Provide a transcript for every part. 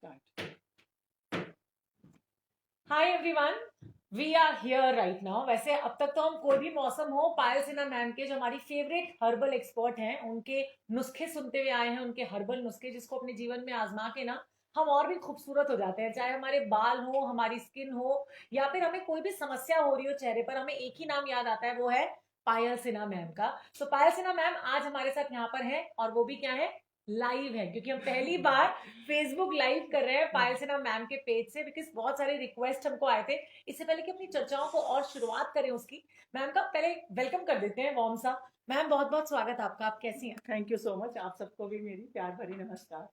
Start. Hi everyone, we are here right now. वैसे अब तक तो हम कोई भी मौसम हो, पायल सिन्हा मैम के जो हमारी फेवरेट हर्बल एक्सपर्ट हैं उनके नुस्खे सुनते हुए आए हैं। उनके हर्बल नुस्खे जिसको अपने जीवन में आजमा के ना हम और भी खूबसूरत हो जाते हैं। चाहे हमारे बाल हो, हमारी स्किन हो, या फिर हमें कोई भी समस्या हो रही हो चेहरे पर, हमें एक ही नाम याद आता है, वो है पायल सिन्हा मैम का। तो पायल सिन्हा मैम आज हमारे साथ यहाँ पर हैं, और वो भी क्या है, लाइव है, क्योंकि हम पहली बार फेसबुक लाइव कर रहे हैं पायल सिन्हा मैम के पेज से, बिकॉज बहुत सारे रिक्वेस्ट हमको आए थे। इससे पहले कि अपनी चर्चाओं को और शुरुआत करें उसकी, मैम का पहले वेलकम कर देते हैं वार्म सा। मैम बहुत बहुत स्वागत आपका, आप कैसी हैं? Thank you so much. आप सबको भी मेरी प्यार भरी नमस्कार।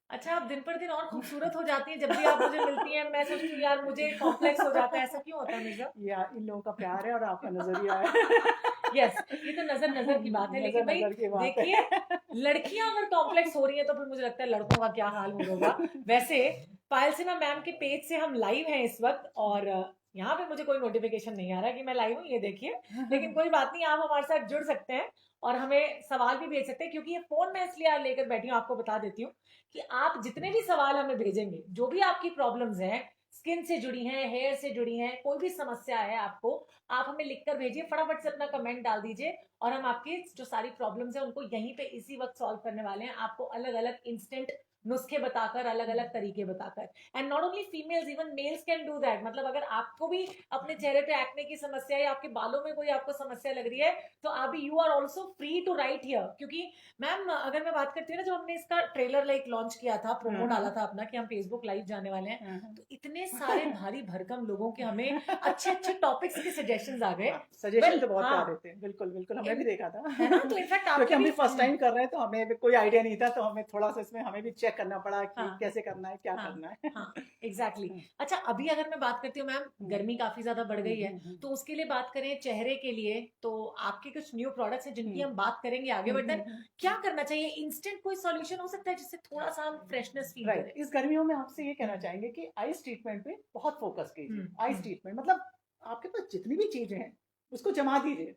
अच्छा, आप दिन पर दिन और खूबसूरत हो जाती हैं। जब भी आप मुझे मिलती हैं मैं सोचती हूँ यार मुझे कॉम्प्लेक्स हो जाता है, ऐसा क्यों होता है मिर्जा? या इन लोगों का प्यार है और आपका नजरिया है। यस, ये तो नजर नजर की बात है, लेकिन भाई देखिए, लड़कियां अगर कॉम्प्लेक्स हो रही है तो फिर मुझे लगता है लड़कों का क्या हाल होगा। वैसे पायल सिन्हा मैम के पेज से हम लाइव हैं इस वक्त, और यहाँ पे मुझे कोई नोटिफिकेशन नहीं आ रहा कि मैं लाइव हूँ, ये देखिए। लेकिन कोई बात नहीं, आप हमारे साथ जुड़ सकते हैं और हमें सवाल भी भेज सकते हैं, क्योंकि ये फोन मैं इसलिए लेकर बैठी हूँ, आपको बता देती हूँ कि आप जितने भी सवाल हमें भेजेंगे, जो भी आपकी प्रॉब्लम्स हैं, स्किन से जुड़ी हैं, हेयर से जुड़ी हैं, कोई भी समस्या है आपको, आप हमें लिखकर भेजिए, फटाफट से अपना कमेंट डाल दीजिए, और हम आपकी जो सारी प्रॉब्लम्स हैं उनको यहीं पे इसी वक्त सॉल्व करने वाले हैं, आपको अलग अलग इंस्टेंट नुस्खे बताकर, अलग अलग तरीके बताकर। And not only females, even mails can do that. मतलब अगर आपको भी अपने चेहरे पे एक्ने की समस्या या आपके बालों में कोई आपको समस्या लग रही है, तो आप भी, you are also free to write here. क्योंकि मैम अगर मैं बात करती हूँ ना, जब हमने इसका ट्रेलर लॉन्च किया था, प्रोमो डाला था अपना कि हम फेसबुक लाइव जाने वाले हैं, तो इतने सारे भारी भरकम लोगों के हमें अच्छे अच्छे टॉपिक्स के सजेशंस आ गए। सजेशन तो बहुत प्यारे थे। बिल्कुल बिल्कुल, हमने भी देखा था, है ना? तो इनफैक्ट क्योंकि हम भी फर्स्ट टाइम कर रहे हैं तो हमें भी कोई आइडिया नहीं था, तो हमें थोड़ा सा इसमें हमें भी चेक करना पड़ा कि कैसे करना है, क्या करना है। हाँ, एग्जैक्टली। अच्छा, अभी अगर मैं बात करती हूँ मैम, गर्मी काफी ज्यादा बढ़ गई है, तो उसके लिए बात करें चेहरे के लिए, तो आपके कुछ न्यू प्रोडक्ट्स हैं जिनकी हम बात करेंगे आगे। बट देन क्या करना चाहिए? इंस्टेंट कोई सॉल्यूशन हो सकता है जिससे थोड़ा सा हम फ्रेशनेस फील करें? इस गर्मियों में आपसे ये कहना चाहेंगे कि आइस ट्रीटमेंट पे बहुत फोकस कीजिए। आइस ट्रीटमेंट मतलब आपके पास जितनी भी चीजें हैं उसको जमा दीजिए।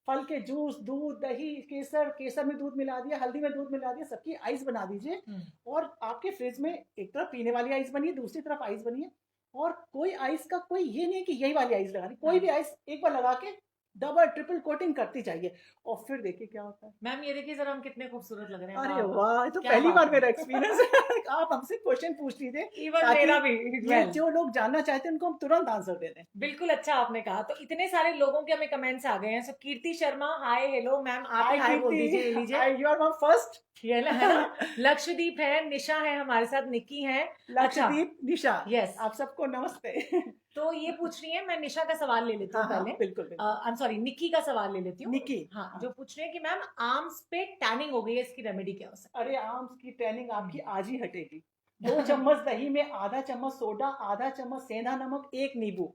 फल के जूस, दूध, दही, केसर, केसर में दूध मिला दिया, हल्दी में दूध मिला दिया, सबकी आइस बना दीजिए। और आपके फ्रिज में एक तरफ पीने वाली आइस बनी है, दूसरी तरफ आइस बनी है, और कोई आइस का कोई ये नहीं है कि यही वाली आइस लगानी, कोई भी आइस एक बार लगा के डबल ट्रिपल कोटिंग करती जाइए, और फिर देखिए क्या होता है। मैम ये देखिए जरा हम कितने खूबसूरत लग रहे हैं। अरे वाह, तो पहली बार मेरा एक्सपीरियंस है। आप हमसे क्वेश्चन पूछ लीजिए, इवन मेरा भी। ये जो लोग जानना चाहते हैं उनको हम तुरंत आंसर दे दें। बिल्कुल, अच्छा आपने कहा। तो इतने सारे लोगों के हमें कमेंट्स आ गए हैं। So Kirti Sharma, hi, hello ma'am, आप हाय बोल दीजिए, लीजिए। You are my first. ये है ना? लक्षदीप है, निशा है हमारे साथ, निक्की है। लक्षदीप, निशा, यस, आप सबको नमस्ते। तो ये पूछ रही है, मैं निशा का सवाल ले लेती हूँ पहले। बिल्कुल। आई एम सॉरी, निक्की का सवाल ले लेती हूँ। निक्की, हाँ, जो पूछ रही है कि मैम आर्म्स पे टैनिंग हो गई है, इसकी रेमेडी क्या हो सकती है? अरे आर्म्स की टैनिंग आपकी आज ही हटेगी। 2 चम्मच दही में आधा चम्मच सोडा, आधा चम्मच सेंधा नमक, 1 नींबू,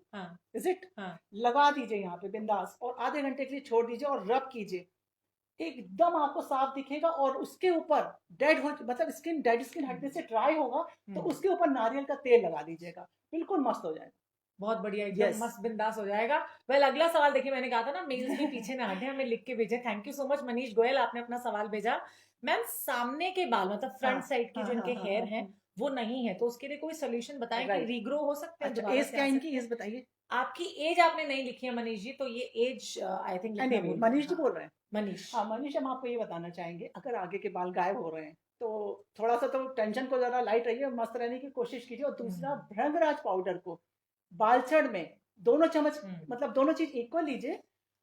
इज इट, लगा दीजिए यहाँ पे बिंदास, और आधे घंटे के लिए छोड़ दीजिए और रब कीजिए। एकदम आपको साफ दिखेगा, और उसके ऊपर डेड हो, मतलब स्किन, डेड स्किन हटने से ड्राई होगा, तो उसके ऊपर नारियल का तेल लगा दीजिएगा, बिल्कुल मस्त हो जाएगा। बहुत बढ़िया, एकदम मस्त बिंदास हो जाएगा। वेल, अगला सवाल देखिए, मैंने कहा था ना मेल्स भी पीछे ना हटे, हमें लिख के भेजे। Thank you so much Manish Goyal, आपने अपना सवाल भेजा। मैम सामने के बाल, मतलब फ्रंट साइड के जो इनके हेयर हैं वो नहीं है, तो उसके लिए कोई सोल्यूशन बताएं कि रीग्रो हो सकते हैं? अच्छा, एज क्या इनकी, एज बताइए। आपकी एज आपने नहीं लिखी है मनीष जी, तो ये as I think Manish ji बोल रहे हैं। मनीष, हाँ मनीष, हम आपको ये बताना चाहेंगे, अगर आगे के बाल गायब हो रहे हैं तो थोड़ा सा तो टेंशन को जरा लाइट रहिए, मस्त रहने की कोशिश कीजिए। और दूसरा, भृंगराज पाउडर को बालछड़ में 2 चम्मच, मतलब दोनों चीज इक्वल लीजिए,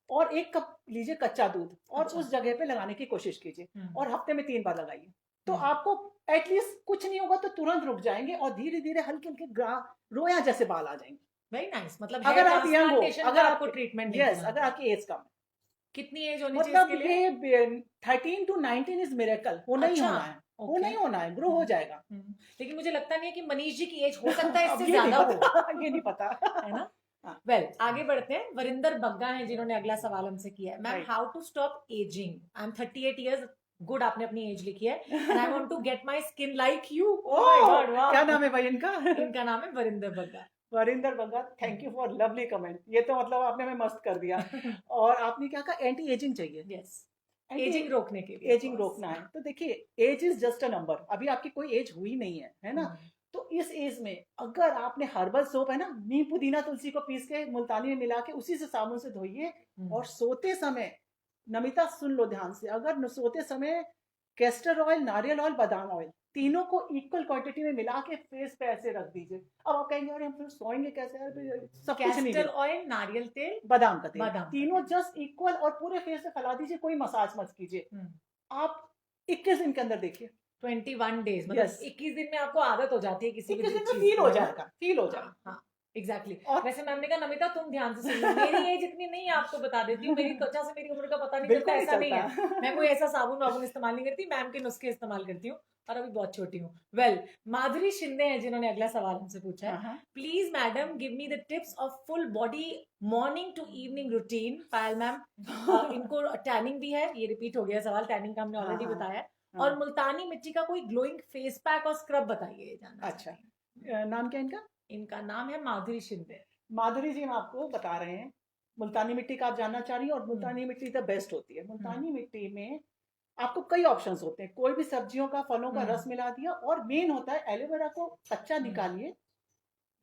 और 1 कप लीजिए कच्चा दूध, और उस जगह पे लगाने की कोशिश कीजिए, और हफ्ते में 3 बार लगाइए, तो आपको एटलीस्ट कुछ नहीं होगा, तो तुरंत रुक जाएंगे, और धीरे धीरे हल्के हल्के रोया जैसे बाल आ जाएंगे। Very nice. मतलब अगर आप यंग हो, अगर आपको ट्रीटमेंट, यस, अगर आपकी एज कम है, कितनी एज होनी चाहिए मतलब इसके लिए? ये 13 to 19 इज मिरेकल, होना ही होना है, वो नहीं होना है, ग्रो हो जाएगा। लेकिन मुझे लगता नहीं है कि मनीष जी की एज हो सकता है इससे ज्यादा हो, ये नहीं पता, है ना? वेल, आगे बढ़ते हैं। वरिंदर बग्गा हैं जिन्होंने अगला सवाल हमसे किया है। Ma'am, how to stop ageing? I am 38 years. Good, आपने अपनी एज लिखी है। And I want to get my skin like you. Oh my God, वाह! क्या नाम है भाई इनका? इनका नाम है Varinder Bagga. Varinder Bagga, thank you for lovely comment. ये तो मतलब आपने हमें मस्त कर दिया। और आपने क्या कहा, एंटी एजिंग चाहिए? यस, एजिंग रोकने के लिए। एजिंग रोकना है, तो देखिए, age is just a number, अभी आपकी कोई एज हुई नहीं है, है ना? तो इस एज में अगर आपने हर्बल सोप है ना, नीम पुदीना तुलसी को पीस के मुल्तानी में मिला के उसी से साबुन से धोइए, और सोते समय, नमिता सुन लो ध्यान से, अगर सोते समय कैस्टर ऑयल, नारियल ऑयल, बादाम ऑयल तीनों को इक्वल क्वांटिटी में मिला के फेस पे ऐसे रख दीजिए। अब आप कहेंगे अरे हम फिर सोएंगे कैसे यार, सब कुछ नहीं, कैस्टर ऑयल, नारियल तेल, बादाम का तेल, बादाम तीनों जस्ट इक्वल, और पूरे फेस पे फैला दीजिए, कोई मसाज मत कीजिए। आप 21 दिन के अंदर देखिए, 21 डेज, मतलब Yes. 21 दिन में आपको आदत हो जाती है किसी भी 21 दिन चीज में की, फील हो है ना? जाएगा, फील हो जाएगा। हाँ एग्जैक्टली। और वैसे मैम ने कहा नमिता तुम ध्यान से सुन लो, मेरी एज इतनी नहीं है, आपको बता देती हूँ, मेरी त्वचा से मेरी उम्र का पता नहीं बिल्कुल चलता, नहीं ऐसा नहीं चलता। है। मैं कोई ऐसा साबुन वाबुन इस्तेमाल नहीं करती, मैम के नुस्खे इस्तेमाल करती हूँ, और अभी बहुत छोटी हूँ। वेल, माधुरी शिंदे हैं जिन्होंने अगला सवाल हमसे पूछा है। Please madam give me the tips of full body morning to evening routine. Payal ma'am, इनको टैनिंग भी है, ये रिपीट हो गया सवाल, टैनिंग का हमने ऑलरेडी बताया है, और मुल्तानी मिट्टी का कोई ग्लोइंग फेस पैक और स्क्रब बताइए, ये जानना अच्छा, चाहती हूँ। नाम क्या इनका? इनका नाम है माधुरी शिंदे। माधुरी जी, हम आपको बता रहे हैं, मुल्तानी मिट्टी का आप जानना चाह रही हैं, और मुल्तानी मिट्टी द बेस्ट होती है। मुल्तानी मिट्टी में आपको कई ऑप्शंस होते हैं, कोई भी सब्जियों का, फलों का रस मिला दिया, और मेन होता है एलोवेरा को कच्चा निकालिए,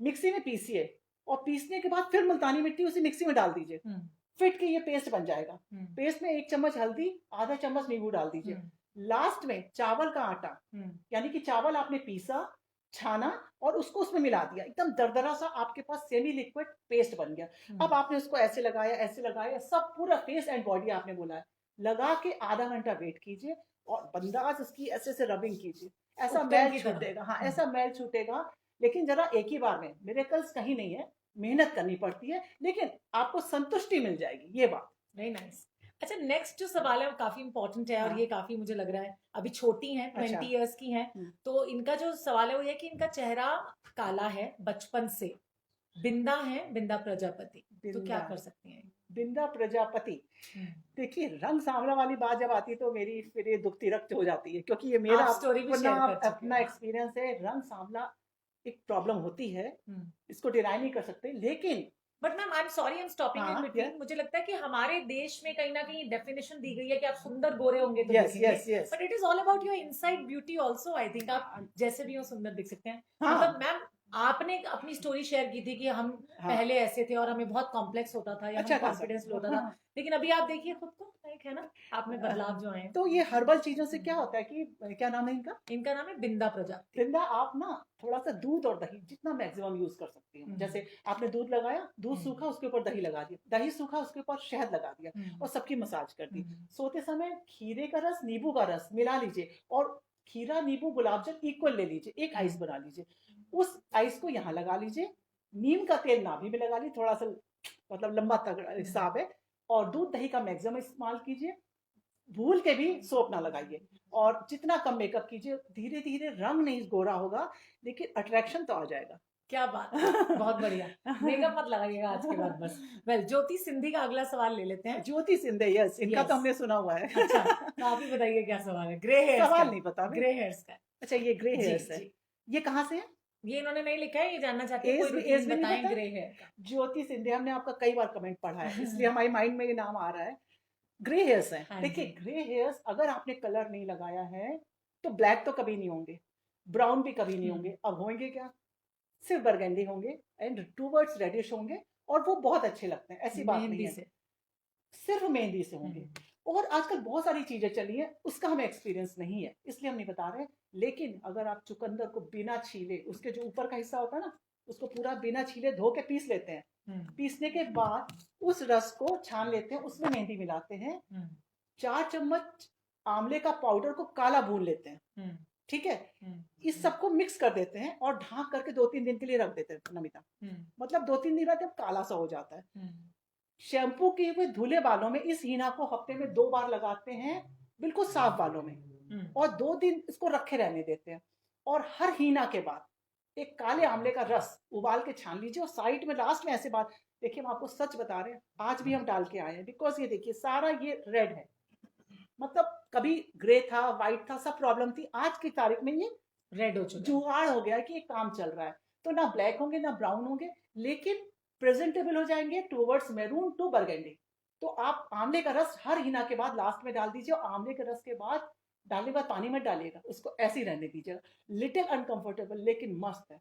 मिक्सी में पीसिए, और पीसने के बाद फिर मुल्तानी मिट्टी उसी मिक्सी में डाल दीजिए, फिट के ये पेस्ट बन जाएगा। पेस्ट में 1 चम्मच हल्दी, आधा चम्मच नींबू डाल दीजिए। लास्ट में चावल का आटा, यानी कि चावल आपने पीसा, छाना, और उसको उसमें मिला दिया, एकदम दरदरा सा आपके पास सेमी लिक्विड पेस्ट बन गया। अब आपने उसको ऐसे लगाया, सब पूरा फेस एंड बॉडी आपने बोला है, लगा के आधा घंटा वेट कीजिए, और बंदाज उसकी ऐसे से रबिंग कीजिए, ऐसा मैल छूटेगा। हाँ, ऐसा मैल छूटेगा। लेकिन जरा एक ही बार में, मिरेकल्स कहीं नहीं है, मेहनत करनी पड़ती है, लेकिन आपको संतुष्टि मिल जाएगी, ये बात। Very nice. अच्छा, नेक्स्ट जो सवाल है वो काफी इंपॉर्टेंट है, और ये काफी मुझे लग रहा है, अभी छोटी हैं, 20 इयर्स की हैं, तो इनका जो सवाल है वो ये कि इनका चेहरा काला है बचपन से, बिंदा है, बिंदा प्रजापति, तो क्या कर सकती हैं? बिंदा प्रजापति, देखिए रंग सांवला वाली बात जब आती है तो मेरी फिर ये दुखती रक्त हो जाती है, क्योंकि ये मेरा अपना एक्सपीरियंस है। रंग सांवला एक प्रॉब्लम होती है, इसको डिनाई नहीं कर सकते, लेकिन but ma'am I am sorry, I am stopping in between, मुझे लगता है कि हमारे देश में कहीं ना कहीं डेफिनेशन दी गई है कि आप सुंदर गोरे होंगे तो दिखेंगे, but it is all about your inside beauty also. I think आप जैसे भी हो सुंदर दिख सकते हैं। मतलब मैम, आपने अपनी स्टोरी शेयर की थी कि हम पहले ऐसे थे और हमें बहुत कॉम्प्लेक्स होता था, या अच्छा कॉन्फिडेंस होता था, लेकिन अभी आप देखिए खुद को, एक है ना, आप में बदलाव जो आए। तो ये हर्बल चीजों से क्या होता है कि, क्या नाम है इनका? इनका नाम है बिंदा प्रजापति। बिंदा, आप ना थोड़ा सा दूध और दही जितना मैक्सिमम यूज कर सकती हूँ। जैसे आपने दूध लगाया, दूध सूखा, उसके ऊपर दही लगा दिया, दही सूखा, उसके ऊपर शहद लगा दिया, और सबकी मसाज कर दी। सोते समय खीरे का रस, नींबू का रस मिला लीजिए, और खीरा, नींबू, गुलाब जल इक्वल ले लीजिए, एक आइस बना लीजिए, उस आइस को यहाँ लगा लीजिए, नीम का तेल नाभि में लगा लीजिए, थोड़ा सा मतलब लंबा तगड़ा हिसाब है, और दूध दही का मैक्सिमम इस्तेमाल कीजिए, भूल के भी सोप ना लगाइए, और जितना कम मेकअप कीजिए, धीरे धीरे रंग नहीं गोरा होगा, लेकिन अट्रैक्शन तो आ जाएगा। क्या बात है, बहुत बढ़िया। मेकअप मत लगाइएगा आज के बाद बस। वेल, ज्योति सिंधी का अगला सवाल ले लेते हैं। ज्योति सिंधे, यस, इनका तो हमने सुना हुआ है। अच्छा, तो आप ही बताइए क्या सवाल है? ग्रे हेयर्स सवाल नहीं पता, ग्रे हेयर्स का। अच्छा, ये ग्रे हेयर्स है, ये कहाँ से है? ये इन्होंने नहीं लिखा है, ये जानना चाहते हैं कोई रूटीन बताएं ग्रे हेयर का। ज्योति सिंधे, हमने आपका कई बार कमेंट पढ़ा है, इसलिए हमारे माइंड में ये नाम आ रहा है। ग्रे हेयर्स हैं, देखिए ग्रे हेयर्स अगर आपने कलर नहीं लगाया है तो ब्लैक तो कभी नहीं होंगे, ब्राउन भी कभी नहीं होंगे, अब होंगे क्या? सिर्फ बरगंडी होंगे एंड टूवर्ड्स रेडिश होंगे, और वो बहुत अच्छे लगते हैं, ऐसी बात नहीं है, सिर्फ मेहंदी से होंगे। और आजकल बहुत सारी चीजें चली है, उसका हमें एक्सपीरियंस नहीं है, इसलिए हम नहीं बता रहे। लेकिन अगर आप चुकंदर को बिना छीले, उसके जो ऊपर का हिस्सा होता है ना, उसको पूरा बिना छीले धो के पीस लेते हैं, पीसने के बाद उस रस को छान लेते हैं, उसमें मेहंदी मिलाते हैं, 4 चम्मच आंवले का पाउडर को काला भून लेते हैं, ठीक है, इस सबको मिक्स कर देते हैं, और ढांक करके 2-3 दिन के लिए रख देते हैं नमिता, मतलब 2-3 दिन बाद काला सा हो जाता है। शैम्पू किए हुए धुले बालों में इस हीना को हफ्ते में 2 बार लगाते हैं, बिल्कुल साफ बालों में, और 2 दिन इसको रखे रहने देते हैं, और हर हीना के बाद एक काले आंवले का रस उबाल के छान लीजिए, और साइड में लास्ट में ऐसे बात, देखिए हम आपको सच बता रहे हैं, आज भी हम डाल के आए हैं, बिकॉज ये देखिए सारा ये रेड है, मतलब कभी ग्रे था, व्हाइट था, सब प्रॉब्लम थी, आज की तारीख में ये रेड हो चुका, जुगाड़ हो गया कि ये काम चल रहा है। तो ना ब्लैक होंगे ना ब्राउन होंगे, लेकिन प्रेजेंटेबल हो जाएंगे टूवर्ड्स मैरून टू बरगंडी। तो आप आंवले का रस हर हिना के बाद लास्ट में डाल दीजिए, और आंवले के रस के बाद डालने के बाद पानी मत डालिएगा, उसको ऐसे ही रहने दीजिएगा। लिटिल अनकंफर्टेबल लेकिन मस्त है।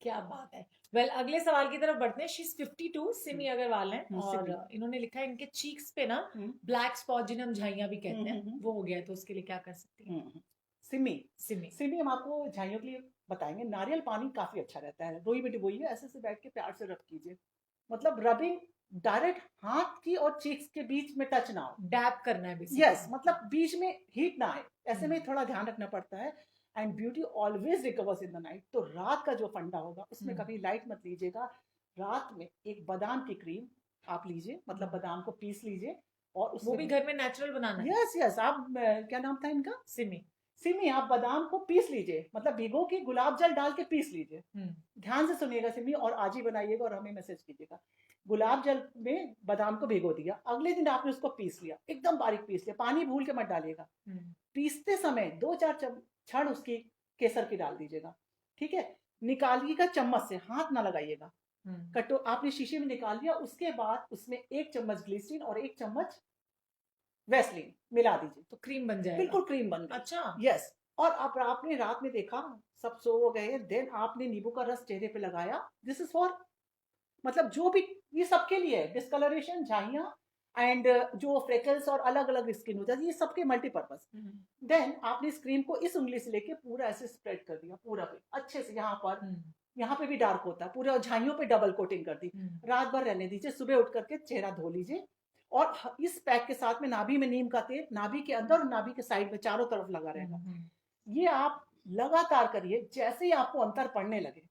क्या बात है। वेल अगले सवाल की तरफ बढ़ते हैं। शी इज 52, सिमी अग्रवाल हैं और इन्होंने लिखा है इनके चीक्स पे ना ब्लैक स्पॉट जिन्हें हम झाइयां भी कहते हैं वो हो गया है, तो उसके लिए क्या कर सकती हैं? सिमी हम आपको झाइयों के लिए बताएंगे। नारियल पानी काफी अच्छा रहता है, रोई में डुबोइए, ऐसे से बैठ के प्यार से रब कीजिए, मतलब रबिंग डायरेक्ट हाथ की और चीक्स के बीच में टच ना हो, डैप करना है यस मतलब बीच में हीट ना आए, ऐसे में थोड़ा ध्यान रखना पड़ता है। And beauty always recovers in the night. तो रात का जो फंडा होगा उसमें कभी लाइट मत लीजिएगा। रात में एक बादाम की क्रीम आप लीजिए, मतलब बादाम को पीस लीजिए और वो भी घर में नेचुरल बनाना है। यस आप क्या नाम था इनका? सिमी आप बादाम को पीस लीजिए, मतलब भिगो के गुलाब जल डाल के पीस लीजिए। ध्यान से सुनिएगा सिमी, और आज ही बनाइएगा और हमें मैसेज कीजिएगा। गुलाब जल में बादाम को भिगो दिया, अगले दिन आपने उसको पीस लिया, एकदम बारीक पीस लिया, पानी भूल के मत डालिएगा। पीसते समय 2-4 क्षण उसकी केसर की डाल दीजिएगा, ठीक है। निकालिएगा चम्मच से, हाथ ना लगाइएगा। कटो आपने शीशे में निकाल लिया, उसके बाद उसमें 1 चम्मच ग्लिसरीन और 1 चम्मच वैसलीन मिला दीजिए, तो क्रीम बन जाएगा। बिल्कुल क्रीम बन गई। अच्छा यस। और अब आपने रात में देखा सब सो गए, देन आपने नींबू का रस चेहरे पे लगाया। दिस इज फॉर, मतलब जो भी ये सबके लिए है, डिस्कलरेशन, झाइयां एंड जो फ्रेकल्स और अलग अलग स्किन हो जाती है, ये सबके मल्टीपर्पज। देन आपने इस क्रीम को इस उंगली से लेके पूरा ऐसे स्प्रेड कर दिया, पूरा पे अच्छे से, यहाँ पे भी डार्क होता है, पूरे झाइयों पे डबल कोटिंग कर दी। रात भर रहने दीजिए, सुबह उठ करके चेहरा धो लीजिए। और इस पैक के साथ में नाभि में नीम का तेल, नाभि के अंदर और नाभि के साइड में चारों तरफ लगा रहेगा। ये आप लगातार करिए, जैसे ही आपको अंतर पड़ने लगे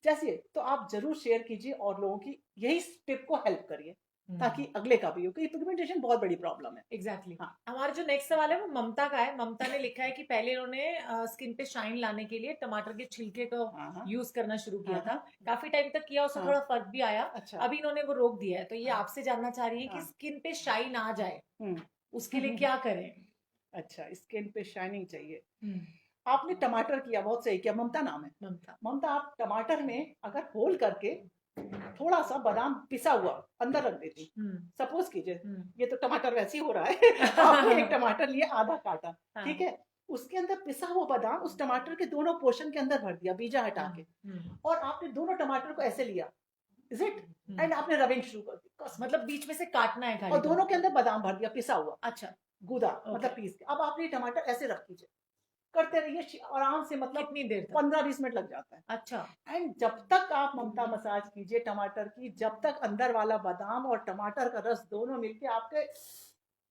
जैसे, तो आप जरूर शेयर कीजिए और लोगों की यही टिप को हेल्प करिए ताकि अगले का भी हो, क्योंकि पिगमेंटेशन बहुत बड़ी प्रॉब्लम है। एग्जैक्टली। हाँ। हमारा जो नेक्स्ट सवाल है वो ममता का है। ममता ने लिखा है कि पहले उन्होंने स्किन पे शाइन लाने के लिए टमाटर के छिलके को यूज करना शुरू किया था, काफी टाइम तक किया, उससे थोड़ा फर्क भी आया। अच्छा। अभी इन्होंने वो रोक दिया है, तो ये आपसे जानना चाह रही है कि स्किन पे शाइन आ जाए उसके लिए क्या करें? अच्छा, स्किन पे शाइनिंग चाहिए। आपने टमाटर किया, बहुत सही किया। ममता नाम है। ममता आप टमाटर में अगर होल करके थोड़ा सा बादाम पिसा हुआ अंदर रख देती, सपोज कीजिए ये तो टमाटर वैसे ही हो रहा है आपने एक टमाटर लिया, आधा काटा, ठीक है, उसके अंदर पिसा हुआ बादाम उस टमाटर के दोनों पोर्शन के अंदर भर दिया, बीजा हटा के, और आपने दोनों टमाटर को ऐसे लिया, इज इट, एंड आपने रबिंग शुरू कर दी, मतलब बीच में से काटना है, और दोनों के अंदर बादाम भर दिया पिसा हुआ, अच्छा गुदा, मतलब पीस के। अब आपने टमाटर ऐसे रख दीजिए, करते रहिए आराम से, मतलब कितनी देर, 15-20 मिनट लग जाता है। अच्छा। एंड जब तक आप ममता मसाज कीजिए टमाटर की, जब तक अंदर वाला बादाम और टमाटर का रस दोनों मिलके आपके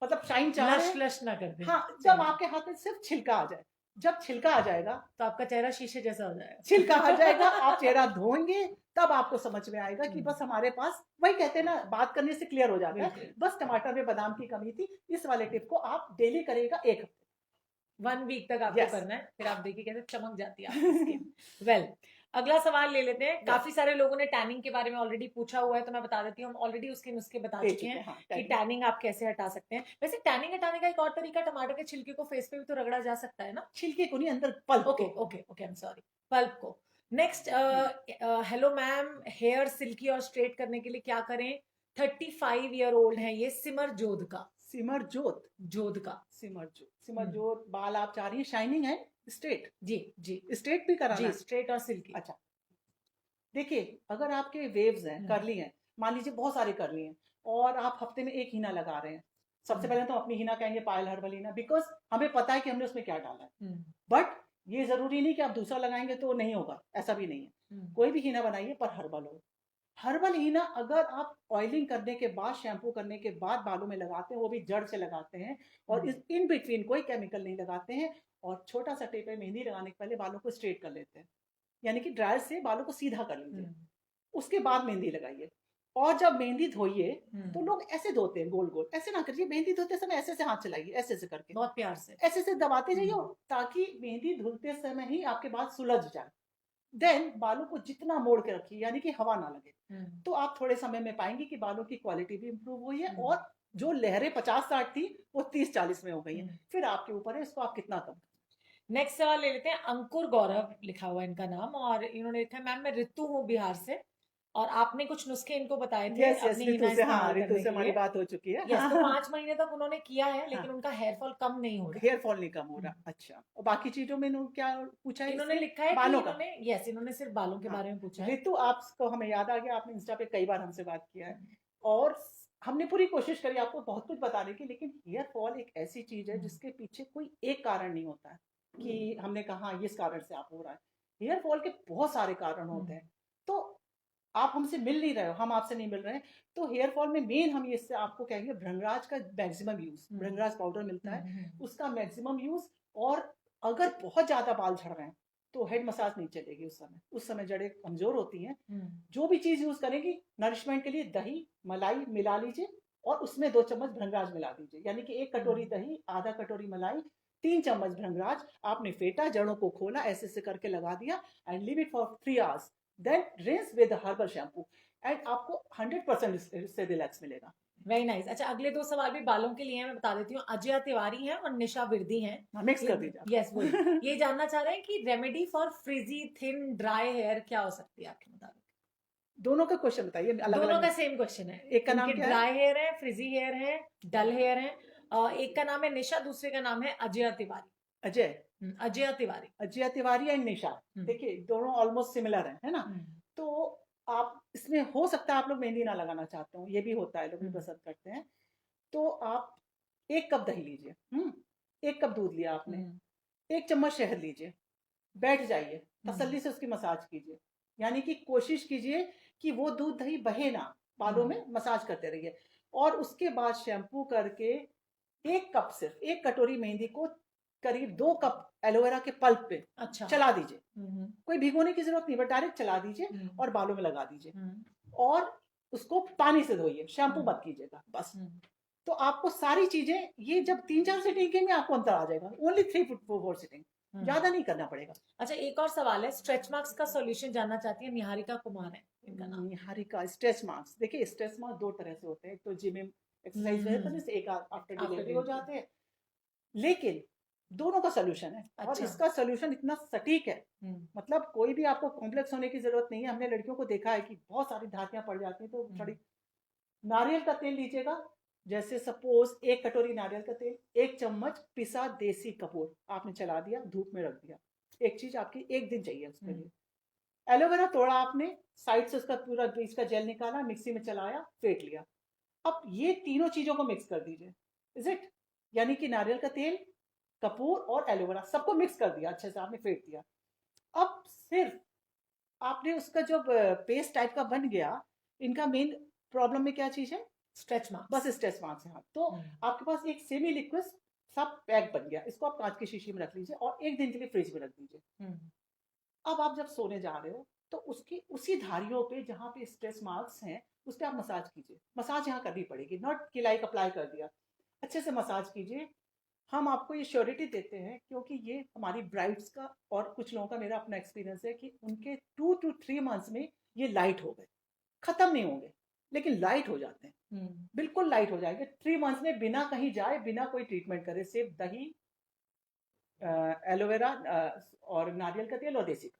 मतलब शाइन लश ना कर दे। हाँ, जब आपके हाथ में सिर्फ छिलका आ जाए, जब छिलका आ जाएगा तो आपका चेहरा शीशे जैसा हो जाएगा, छिलका आ जाएगा, आप चेहरा धोएंगे तब आपको समझ में आएगा कि बस हमारे पास, वही कहते हैं ना, बात करने से क्लियर हो जाता है, बस टमाटर में बादाम की कमी थी। इस वाले टिप को आप डेली करेगा 1 हफ्ते, 1 वीक तक आपको करना है, फिर आप देखिए कैसे चमक जाती है आपकी स्किन। वेल, अगला सवाल ले लेते हैं। काफी सारे लोगों ने टैनिंग के बारे में ऑलरेडी पूछा हुआ है, तो मैं बता देती हूँ, हम ऑलरेडी उसके नुस्खे बता चुके हैं कि टैनिंग आप कैसे हटा सकते हैं। वैसे टैनिंग हटाने का एक और तरीका, टमाटर के छिलके को फेस पे भी तो रगड़ा जा सकता है ना? छिलके को नहीं, अंदर pulp. Okay okay okay, I am sorry, pulp को। Next, hello ma'am, hair silky और स्ट्रेट करने के लिए क्या करें? 35 ईयर ओल्ड है ये, सिमरजोत का, सिमरजोत का, सिमरजोत। बाल आप चाह रही है शाइनिंग है, स्ट्रेट? जी जी, स्ट्रेट भी कराना? जी, स्ट्रेट और सिल्की। अच्छा, देखिए अगर आपके वेव्स हैं, करली हैं, मान लीजिए बहुत सारे करली हैं, और आप हफ्ते में 1 हीना लगा रहे हैं, सबसे पहले तो अपनी हीना कहेंगे पायल हर्बल हीना, बिकॉज हमें पता है कि हमने उसमें क्या डाला है। बट ये जरूरी नहीं कि आप दूसरा लगाएंगे तो नहीं होगा, ऐसा भी नहीं है। कोई भी हीना बनाइए पर हर्बल हो। हर्बल हीना अगर आप ऑयलिंग करने के बाद, शैम्पू करने के बाद बालों में लगाते हैं, वो भी जड़ से लगाते हैं, और इस इन बिटवीन कोई केमिकल नहीं लगाते हैं, और छोटा सा टेप है, मेहंदी लगाने के पहले बालों को स्ट्रेट कर लेते हैं, यानी कि ड्रायर से बालों को सीधा कर लीजिए, उसके बाद मेहंदी लगाइए। और जब मेहंदी धोइए तो लोग ऐसे धोते हैं, गोल गोल, ऐसे ना करिए, मेहंदी धोते समय ऐसे से हाथ चलाइए, ऐसे से करके, बहुत प्यार से ऐसे से दबाते जाइए, ताकि मेहंदी धुलते समय ही आपके बाल सुलझ जाए। देन बालों को जितना मोड़ के रखिए, यानी कि हवा ना लगे, तो आप थोड़े समय में पाएंगे कि बालों की क्वालिटी भी इंप्रूव हुई है, और जो लहरें 50-60 थी वो 30-40 में हो गई है। फिर आपके ऊपर है, इसको आप कितना कम। नेक्स्ट सवाल ले लेते हैं। अंकुर गौरव लिखा हुआ है इनका नाम, और इन्होंने लिखा है, मैम मैं ऋतु हूँ बिहार से, और आपने कुछ नुस्खे इनको बताए थे यस अपनी ऋतु हिना से, हाँ इस्तेमाल ऋतु करने से के हमारी लिए। बात हो चुकी है। यस, तो 5 महीने तक उन्होंने किया है, लेकिन हाँ। उनका हेयर फॉल कम नहीं हो रहा। हेयर फॉल नहीं कम हो रहा। अच्छा, और बाकी चीजों में इन्होंने क्या पूछा है? इन्होंने इससे लिखा है कि बालों का। इन्होंने, यस, इन्होंने सिर्फ बालों के हाँ, बारे में पूछा है। ऋतु आपको हमें याद आ गया, आपने इंस्टा पे कई बार हमसे बात किया है और हमने पूरी कोशिश करी आपको बहुत कुछ बताने की, लेकिन हेयर फॉल एक ऐसी चीज है जिसके पीछे कोई एक कारण नहीं होता है कि हमने कहा इस कारण से आप हो रहा है। हेयर फॉल के बहुत सारे कारण होते हैं। तो आप हमसे मिल नहीं रहे हो, हम आपसे नहीं मिल रहे हैं, तो हेयर फॉल में मेन हम इससे आपको कहेंगे भृंगराज का मैक्सिमम यूज। भृंगराज पाउडर मिलता है, उसका मैक्सिमम यूज। और अगर बहुत ज्यादा बाल झड़ रहे हैं तो हेड मसाज नहीं चलेगी उस समय जड़ें कमजोर होती हैं। जो भी चीज यूज करेंगी नरिशमेंट के लिए, दही मलाई मिला लीजिए और उसमें 2 चम्मच भृंगराज मिला दीजिए, यानी कि 1 कटोरी दही, आधा कटोरी मलाई, 3 चम्मच भृंगराज आपने फेटा, जड़ों को खोला, ऐसे से करके लगा दिया and leave it for 3 hours, then rinse with herbal shampoo and आपको 100% इससे रिलैक्स मिलेगा। Very nice. अच्छा, अगले 2 सवाल भी बालों के लिए हैं, मैं बता देती हूँ। अजय तिवारी हैं और निशा विरदी हैं। मिक्स कर दीजिए। यस, वही ये जानना चाह रहे हैं कि remedy for frizzy thin dry hair क्या हो सकती है आपके मुताबिक? दोनों का क्वेश्चन बताइए। दोनों का सेम क्वेश्चन है। एक का नाम क्या है? ड्राई हेयर है, फ्रिजी हेयर है, डल हेयर है। एक का नाम है निशा, दूसरे का नाम है अजय तिवारी। अजय तिवारी। अजय तिवारी एंड निशा, देखिए दोनों ऑलमोस्ट सिमिलर है ना? तो आप इसमें हो सकता है आप लोग मेहंदी ना लगाना चाहते हो, ये भी होता है, लोग भी पसंद करते हैं। तो आप 1 कप दही लीजिए, 1 कप दूध लिया आपने, 1 चम्मच शहद लीजिए, बैठ जाइए, तसल्ली से उसकी मसाज कीजिए, यानी कि कोशिश कीजिए कि वो दूध दही बहे ना, बालों में मसाज करते रहिए। और उसके बाद शैम्पू करके 1 कप, सिर्फ 1 कटोरी मेहंदी को करीब 2 कप एलोवेरा के पल्प पे चला दीजिए। कोई भिगोने की जरूरत नहीं, बट डायरेक्ट चला दीजिए और बालों में लगा दीजिए और उसको पानी से धोइए, शैम्पू मत कीजिएगा बस। तो आपको सारी चीजें, ये जब 3-4 सिटिंग में आपको अंतर आ जाएगा, ओनली 3-4 सिटिंग, ज्यादा नहीं करना पड़ेगा। अच्छा, एक और सवाल है, स्ट्रेच मार्क्स का सॉल्यूशन जानना चाहती है निहारिका कुमार है इनका नाम। निहारिका, स्ट्रेच मार्क्स, देखिए स्ट्रेच मार्क्स 2 तरह से होते हैं, एक तो जिम में एक्सरसाइज करने से, एक आफ्टर डिलीवरी हो जाते हैं, लेकिन दोनों का सोल्यूशन है। अच्छा। और इसका सोल्यूशन इतना सटीक है, मतलब कोई भी आपको कॉम्प्लेक्स होने की जरूरत नहीं है। हमने लड़कियों को देखा है कि बहुत सारी धातियां पड़ जाती हैं, तो थोड़ी नारियल का तेल लीजिएगा, जैसे सपोज 1 कटोरी नारियल का तेल, 1 चम्मच पिसा देसी कपूर आपने चला दिया, धूप में रख दिया। एक चीज आपकी 1 दिन चाहिए उसके लिए। एलोवेरा तोड़ा आपने, साइड से उसका पूरा बीज का जेल निकाला, मिक्सी में चलाया, फेंट लिया। अब ये तीनों चीजों को मिक्स कर दीजिए, इज इट, यानी कि नारियल का तेल, कपूर और एलोवेरा सबको मिक्स कर दिया, अच्छे से आपने फेंट दिया। अब सिर्फ आपने उसका जो पेस्ट टाइप का बन गया, इनका मेन प्रॉब्लम में क्या चीज है? स्ट्रेच मार्क्स, बस स्ट्रेच मार्क्स है। तो आपके पास एक सेमी लिक्विड सब पैक बन गया, इसको आप कांच की शीशी में रख लीजिए और 1 दिन के लिए फ्रिज में रख दीजिए। अब आप जब सोने जा रहे हो तो उसकी उसी धारियों पे जहाँ पे स्ट्रेच मार्क्स हैं उस पर आप मसाज कीजिए। मसाज यहाँ करनी पड़ेगी, नॉट कि लाइक अप्लाई कर दिया, अच्छे से मसाज कीजिए। हम आपको ये श्योरिटी देते हैं क्योंकि ये हमारी ब्राइड्स का और कुछ लोगों का, मेरा अपना एक्सपीरियंस है कि उनके 2 to 3 मंथ्स में ये लाइट हो गए, खत्म नहीं होंगे लेकिन लाइट हो जाते हैं, बिल्कुल लाइट हो जाएंगे 3 मंथ्स में, बिना कहीं जाए, बिना कोई ट्रीटमेंट करे, सिर्फ दही, एलोवेरा और नारियल का तेल और देसी।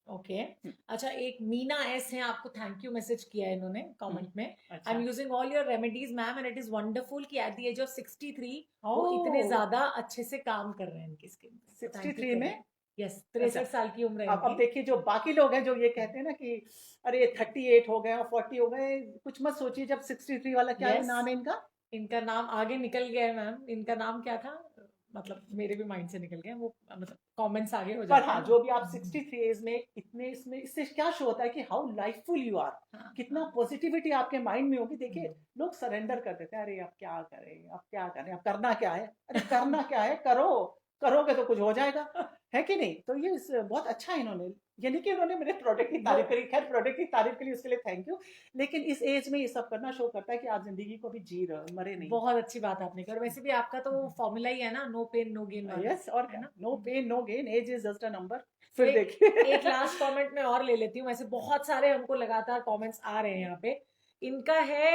ओके। अच्छा, एक मीना एस है, आपको थैंक यू मैसेज किया है इन्होंने कमेंट में। I am using all your remedies ma'am and it is wonderful कि एट द एज ऑफ 63 वो इतने ज्यादा अच्छे से काम कर रहे हैं इनकी स्किन। 63 में? यस, 63 साल की उम्र है। अब देखिए जो बाकी लोग हैं जो ये कहते हैं ना कि अरे 38 हो गए और 40 हो गए, कुछ मत सोचिए। जब 63 वाला क्या नाम है इनका? इनका नाम आगे निकल गया है मैम, इनका नाम क्या था, मतलब मेरे भी माइंड से निकल गया वो, मतलब कमेंट्स आगे हो जाते हैं। पर हाँ, जो भी आप 63 एज में इतने, इसमें इससे क्या शो होता है कि हाउ लाइफफुल यू आर, कितना पॉजिटिविटी आपके माइंड में होगी। देखिए लोग सरेंडर कर देते हैं, अरे अब क्या करें, अब क्या करें, अब करना क्या है, अरे करना क्या है, करोगे तो कुछ हो जाएगा, है कि नहीं? तो ये बहुत अच्छा है इन्होंने, यानी कि उन्होंने मेरे प्रोडक्ट की तारीफ करी। खैर प्रोडक्ट की तारीफ के लिए उसके लिए थैंक यू, लेकिन इस एज में ये सब करना शो करता है कि आप जिंदगी को भी जी रहे हो, मरे नहीं। बहुत अच्छी बात आपने की। और वैसे भी आपका तो फॉर्मूला ही है ना, no pain no gain. Yes, और no pain no gain, age is just a number. फिर देखिए एक लास्ट कमेंट में और ले लेती हूँ, वैसे बहुत सारे हमको लगातार कमेंट्स आ रहे हैं यहाँ पे। इनका है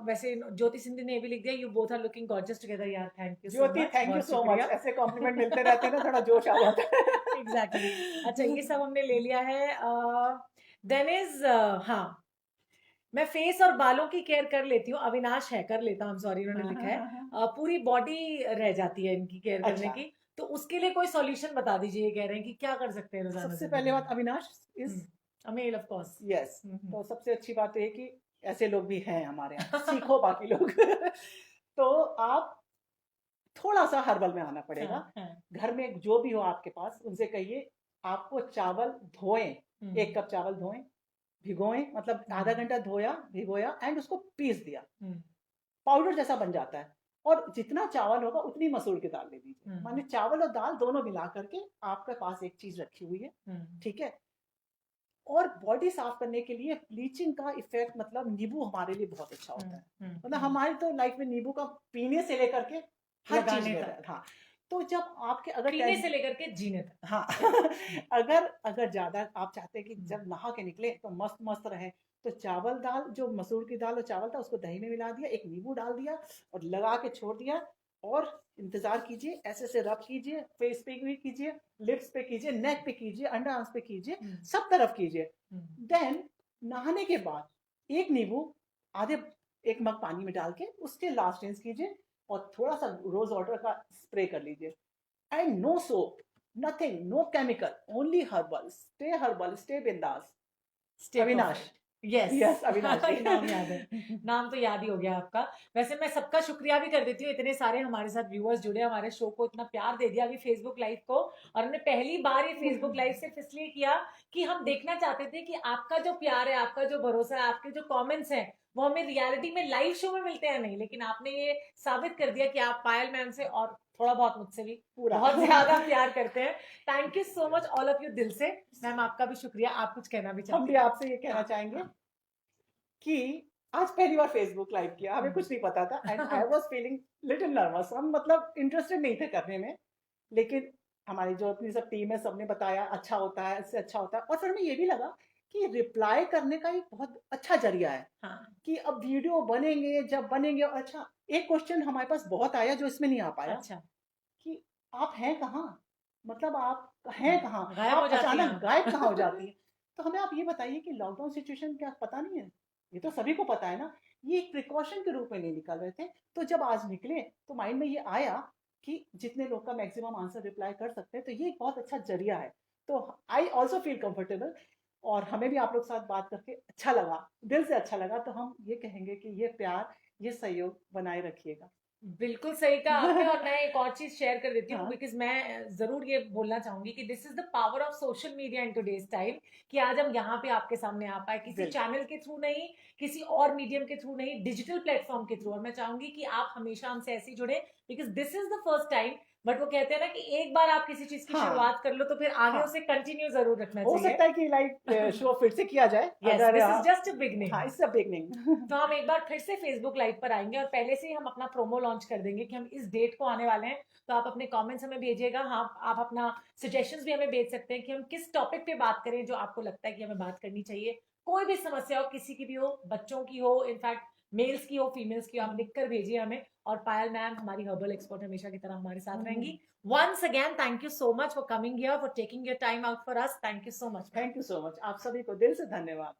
वैसे ज्योति सिंधी ने भी लिख दिया, you both are looking gorgeous together. यार thank you Jyoti, thank you so much. ऐसे कॉम्प्लीमेंट मिलते रहते हैं ना, थोड़ा जोश आ जाता है। एग्जैक्टली। अच्छा, ये सब हमने ले लिया है। देन इज हाँ, मैं फेस और बालों की केयर कर लेती हूँ, अविनाश है कर लेता हूँ, सॉरी उन्होंने लिखा है, पूरी बॉडी रह जाती है इनकी केयर करने अच्छा। की, तो उसके लिए कोई सॉल्यूशन बता दीजिए, ये कह रहे हैं कि क्या कर सकते हैं रोजाना सबसे जिंदगी पहले में? बात, Avinash is male of course. Yes, तो सबसे अच्छी बात है कि ऐसे लोग भी हैं हमारे यहाँ, सीखो बाकी लोग। तो आप थोड़ा सा हर्बल में आना पड़ेगा। घर में जो भी हो आपके पास उनसे कहिए आपको चावल धोएं, 1 कप चावल धोएं, भिगोएं, मतलब आधा घंटा धोया भिगोया एंड उसको पीस दिया, पाउडर जैसा बन जाता है। और जितना चावल होगा उतनी मसूर की दाल ले लीजिए, माने चावल और दाल दोनों मिला करके आपके पास एक चीज रखी हुई है, ठीक है। और बॉडी साफ करने के लिए ब्लीचिंग का इफेक्ट, मतलब नींबू हमारे लिए बहुत अच्छा होता है, मतलब हमारी तो लाइफ में नींबू का पीने से लेकर के हर चीज में, हाँ। तो जब आपके अगर पीने से लेकर के जीने तक, हाँ। अगर ज्यादा आप चाहते हैं कि जब नहा के निकले तो मस्त मस्त रहे, तो चावल दाल, जो मसूर की दाल और चावल था उसको दही में मिला दिया, एक नींबू डाल दिया और लगा के छोड़ दिया, और इंतजार कीजिए, ऐसे ऐसे रब कीजिए, फेस पे भी कीजिए, लिप्स पे कीजिए, नेक पे कीजिए, अंडर आर्म्स पे कीजिए, सब तरफ कीजिए। देन नहाने के बाद एक नींबू आधे 1 मग पानी में डाल के उसके लास्ट रिंस कीजिए और थोड़ा सा रोज वाटर का स्प्रे कर लीजिए। And no soap, nothing, no chemical, only herbal, stay bindas. Avinash, yes Avinash ji. नाम याद है, नाम तो याद ही हो गया आपका। वैसे मैं सबका शुक्रिया भी कर देती हूँ, इतने सारे हमारे साथ व्यूअर्स जुड़े, हमारे शो को इतना प्यार दे दिया अभी फेसबुक लाइव को, और हमने पहली बार ये फेसबुक लाइव सिर्फ इसलिए किया कि हम देखना चाहते थे कि आपका जो प्यार है, आपका जो भरोसा है, आपके जो कमेंट्स हैं वो हमें रियलिटी में लाइव शो में मिलते हैं नहीं, लेकिन आपने ये साबित कर दिया कि आप पायल मैम से और थोड़ा बहुत मुझसे भी बहुत ज्यादा प्यार करते हैं। Thank you so much all of you, दिल से। मैम आपका भी शुक्रिया, आप कुछ कहना भी चाहते हैं? हम भी आपसे ये कहना चाहेंगे कि आज पहली बार फेसबुक लाइव किया, हमें कुछ नहीं पता था and I was feeling little nervous, हम मतलब इंटरेस्टेड नहीं थे करने में, लेकिन हमारी जो अपनी सब टीम है सबने बताया अच्छा होता है, इससे अच्छा होता है, और फिर हमें ये भी लगा कि रिप्लाई करने का एक बहुत अच्छा जरिया है। हाँ। कि अब वीडियो बनेंगे, जब बनेंगे, अच्छा एक क्वेश्चन हमारे पास बहुत आया जो इसमें नहीं आ पाया, अच्छा, कि आप हैं कहाँ, मतलब आप हैं कहाँ, गायब हो आप जाती अचानक हैं। गायब कहाँ हो जाती है। तो हमें आप ये बताइए कि लॉकडाउन सिचुएशन क्या पता नहीं है, ये तो सभी को पता है ना, ये एक प्रिकॉशन के रूप में नहीं निकल रहे थे, तो जब आज निकले तो माइंड में ये आया कि जितने लोग का मैक्सिमम आंसर रिप्लाई कर सकते हैं, तो ये एक बहुत अच्छा जरिया है। तो आई ऑल्सो फील कंफर्टेबल, और हमें भी आप लोग साथ बात करके अच्छा लगा, दिल से अच्छा लगा, तो हम ये कहेंगे कि ये प्यार, ये सहयोग बनाए रखिएगा। बिल्कुल सही कहा आपने, और मैं एक और चीज शेयर कर देती हूँ, हाँ। बिकॉज मैं जरूर ये बोलना चाहूंगी कि this is the power of social media in today's time, कि आज हम यहाँ पे आपके सामने आ पाए, किसी चैनल के थ्रू नहीं, किसी और मीडियम के थ्रू नहीं, डिजिटल प्लेटफॉर्म के थ्रू। और मैं चाहूंगी कि आप हमेशा हमसे ऐसे जुड़े, because this is the first time, but वो कहते हैं ना कि एक बार आप किसी चीज की शुरुआत कर लो तो फिर आगे उसे कंटिन्यू जरूर रखना हो चाहिए। सकता है कि लाइव शो फिर से किया जाए, Yes, this is just a beginning. हाँ, it's a beginning. तो हम एक बार फिर से फेसबुक लाइव पर आएंगे, और पहले से ही हम अपना प्रोमो लॉन्च कर देंगे कि हम इस डेट को आने वाले हैं, तो आप अपने कमेंट्स हमें भेजिएगा। हाँ, आप अपना सजेशंस भी हमें भेज सकते हैं कि हम किस टॉपिक पे बात करें जो आपको लगता है कि हमें बात करनी चाहिए। कोई भी समस्या हो, किसी की भी हो, बच्चों की हो, इनफैक्ट मेल्स की हो, फीमेल्स की हो, आप लिखकर भेजिए हमें। और पायल मैम हमारी हर्बल एक्सपर्ट हमेशा की तरह हमारे साथ रहेंगी। Once again, thank you so much for coming here, for taking your time out for us. Thank you so much. Thank you so much. आप सभी को दिल से धन्यवाद।